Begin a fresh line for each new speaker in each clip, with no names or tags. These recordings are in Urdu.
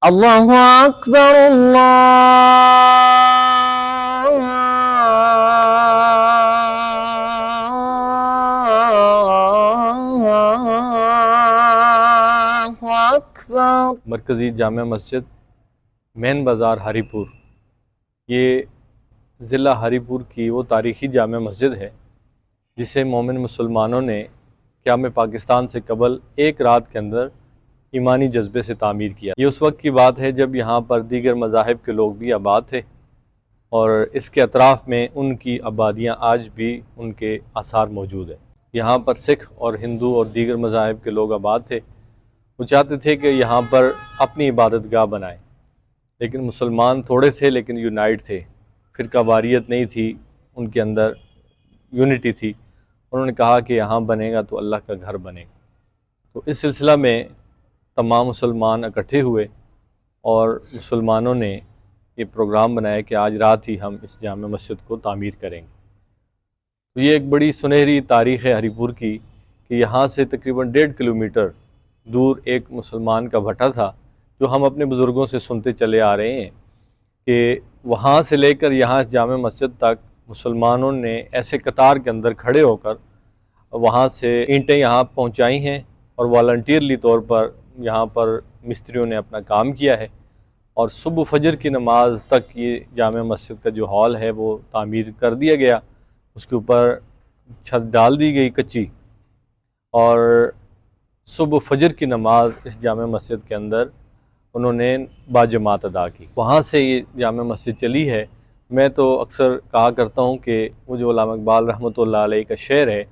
اللہ اکبر اللہ اکبر۔
مرکزی جامع مسجد مین بازار ہری پور، یہ ضلع ہری پور کی وہ تاریخی جامع مسجد ہے جسے مومن مسلمانوں نے قیام پاکستان سے قبل ایک رات کے اندر ایمانی جذبے سے تعمیر کیا۔ یہ اس وقت کی بات ہے جب یہاں پر دیگر مذاہب کے لوگ بھی آباد تھے، اور اس کے اطراف میں ان کی آبادیاں آج بھی ان کے آثار موجود ہیں۔ یہاں پر سکھ اور ہندو اور دیگر مذاہب کے لوگ آباد تھے۔ وہ چاہتے تھے کہ یہاں پر اپنی عبادت گاہ بنائیں، لیکن مسلمان تھوڑے تھے لیکن یونائٹ تھے، فرقہ واریت نہیں تھی، ان کے اندر یونٹی تھی۔ انہوں نے کہا کہ یہاں بنے گا تو اللہ کا گھر بنے گا۔ تو اس سلسلہ میں تمام مسلمان اکٹھے ہوئے اور مسلمانوں نے یہ پروگرام بنایا کہ آج رات ہی ہم اس جامع مسجد کو تعمیر کریں گے۔ تو یہ ایک بڑی سنہری تاریخ ہے ہری پور کی کہ یہاں سے تقریباً 1.5 کلومیٹر دور ایک مسلمان کا بھٹا تھا، جو ہم اپنے بزرگوں سے سنتے چلے آ رہے ہیں کہ وہاں سے لے کر یہاں اس جامع مسجد تک مسلمانوں نے ایسے قطار کے اندر کھڑے ہو کر وہاں سے اینٹیں یہاں پہنچائی ہیں، اور والنٹیرلی طور پر یہاں پر مستریوں نے اپنا کام کیا ہے، اور صبح فجر کی نماز تک یہ جامع مسجد کا جو ہال ہے وہ تعمیر کر دیا گیا۔ اس کے اوپر چھت ڈال دی گئی کچی، اور صبح فجر کی نماز اس جامع مسجد کے اندر انہوں نے باجماعت ادا کی۔ وہاں سے یہ جامع مسجد چلی ہے۔ میں تو اکثر کہا کرتا ہوں کہ وہ جو علامہ اقبال رحمۃ اللہ علیہ کا شعر ہے،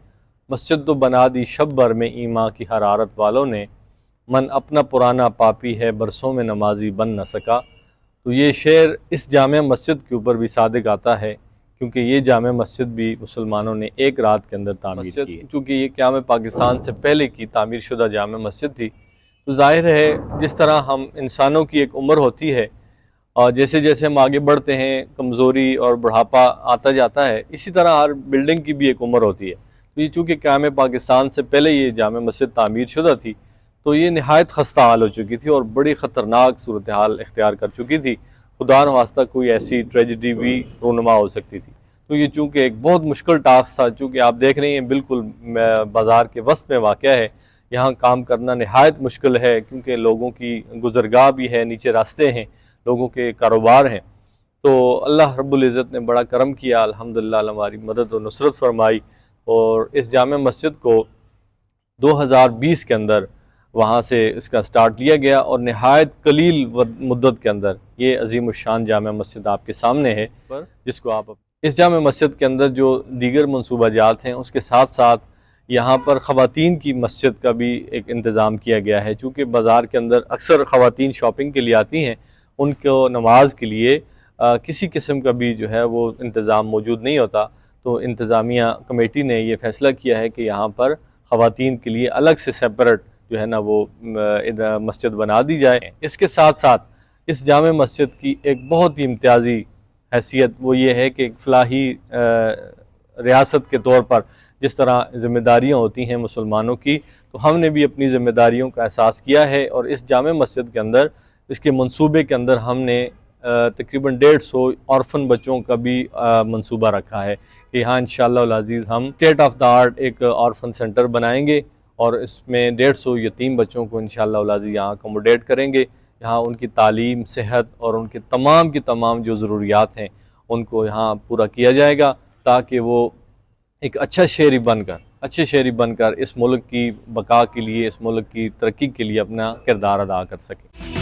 مسجد تو بنا دی شب بھر میں ایماں کی حرارت والوں نے، من اپنا پرانا پاپی ہے برسوں میں نمازی بن نہ سکا۔ تو یہ شعر اس جامع مسجد کے اوپر بھی صادق آتا ہے، کیونکہ یہ جامع مسجد بھی مسلمانوں نے ایک رات کے اندر تعمیر کی ہے۔ چونکہ یہ قیام پاکستان سے پہلے کی تعمیر شدہ جامع مسجد تھی، تو ظاہر ہے جس طرح ہم انسانوں کی ایک عمر ہوتی ہے، اور جیسے جیسے ہم آگے بڑھتے ہیں کمزوری اور بڑھاپا آتا جاتا ہے، اسی طرح ہر بلڈنگ کی بھی ایک عمر ہوتی ہے۔ تو یہ چونکہ قیام پاکستان سے پہلے یہ جامع مسجد تعمیر شدہ تھی، تو یہ نہایت خستہ حال ہو چکی تھی اور بڑی خطرناک صورتحال اختیار کر چکی تھی۔ خدا نخواستہ کوئی ایسی ٹریجڈی بھی رونما ہو سکتی تھی۔ تو یہ چونکہ ایک بہت مشکل ٹاسک تھا، چونکہ آپ دیکھ رہے ہیں بالکل بازار کے وسط میں واقع ہے، یہاں کام کرنا نہایت مشکل ہے، کیونکہ لوگوں کی گزرگاہ بھی ہے، نیچے راستے ہیں، لوگوں کے کاروبار ہیں۔ تو اللہ رب العزت نے بڑا کرم کیا، الحمدللہ ہماری مدد و نصرت فرمائی، اور اس جامع مسجد کو 2020 کے اندر وہاں سے اس کا سٹارٹ لیا گیا، اور نہایت قلیل مدت کے اندر یہ عظیم الشان جامع مسجد آپ کے سامنے ہے، جس کو آپ اس جامع مسجد کے اندر جو دیگر منصوبہ جات ہیں اس کے ساتھ ساتھ یہاں پر خواتین کی مسجد کا بھی ایک انتظام کیا گیا ہے۔ چونکہ بازار کے اندر اکثر خواتین شاپنگ کے لیے آتی ہیں، ان کو نماز کے لیے کسی قسم کا بھی جو ہے وہ انتظام موجود نہیں ہوتا، تو انتظامیہ کمیٹی نے یہ فیصلہ کیا ہے کہ یہاں پر خواتین کے لیے الگ سے سیپریٹ جو ہے نا وہ مسجد بنا دی جائے۔ اس کے ساتھ ساتھ اس جامع مسجد کی ایک بہت ہی امتیازی حیثیت وہ یہ ہے کہ ایک فلاحی ریاست کے طور پر جس طرح ذمہ داریاں ہوتی ہیں مسلمانوں کی، تو ہم نے بھی اپنی ذمہ داریوں کا احساس کیا ہے، اور اس جامع مسجد کے اندر اس کے منصوبے کے اندر ہم نے تقریباً 150 آرفن بچوں کا بھی منصوبہ رکھا ہے کہ یہاں انشاءاللہ العزیز ہم اسٹیٹ آف دا آرٹ ایک آرفن سینٹر بنائیں گے، اور اس میں 150 یتیم بچوں کو انشاءاللہ العزیز یہاں اکوموڈیٹ کریں گے۔ یہاں ان کی تعلیم، صحت اور ان کے تمام کی تمام جو ضروریات ہیں ان کو یہاں پورا کیا جائے گا، تاکہ وہ ایک اچھے شہری بن کر اس ملک کی بقا کے لیے، اس ملک کی ترقی کے لیے اپنا کردار ادا کر سکیں۔